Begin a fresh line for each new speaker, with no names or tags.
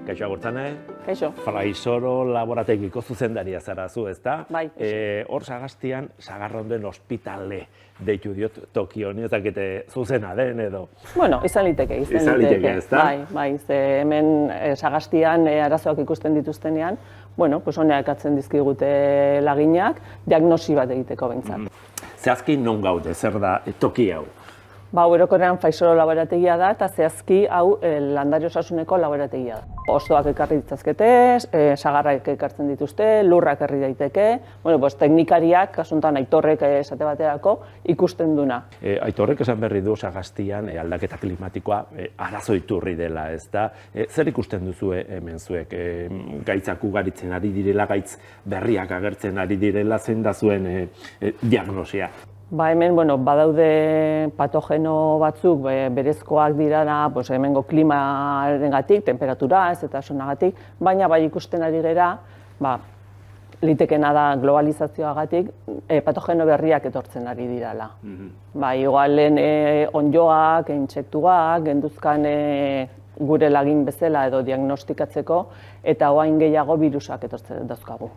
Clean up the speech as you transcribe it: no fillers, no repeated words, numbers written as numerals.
Kaixo Agurtzane,
Kaixo.
Fraisoro laborategiko zuzendaria zara zu, ezta?
Bai.
Hor Sagastian, Sagarronden ospitale deitu diot toki honi, ezakite zuzena den edo.
Bueno, izan liteke,
ezta?
Bai, ze hemen Sagastian arazoak ikusten dituztenean, bueno, pues honea ekatzen dizkigute laginak, diagnosi bat egiteko behintzat.
Zehazki non gaude, zer da toki hau?
Ba, orokorrean Fraisoro laborategia da, eta zehazki hau landare osasuneko laborategia da. Hostoak ekarri ditzazkete, sagarrak ekartzen dituzte, lurrak herri daiteke, bueno, pues teknikariak, kasuntan Aitorrek esate baterako, ikusten duna.
Aitorrek esan berri du Sagastian aldaketa klimatikoa arazo iturri dela, ezta? Zer ikusten duzu hemen zuek? Gaitzak ugaritzen ari direla, gaitz berriak agertzen ari direla, zein da zuen diagnosia?
Ba hemen, bueno, badaude patogeno batzuk berezkoak dira da, pues hemengo klimarengatik, temperaturaz eta sonagatik, baina bai ikusten ari gera, ba litekena da globalizazioagatik patogeno berriak etortzen ari dirala. Ba igual onddoak, intsektuak, genduzkan gure lagin bezala edo diagnostikatzeko eta orain gehiago birusak etortzen dauzkagu.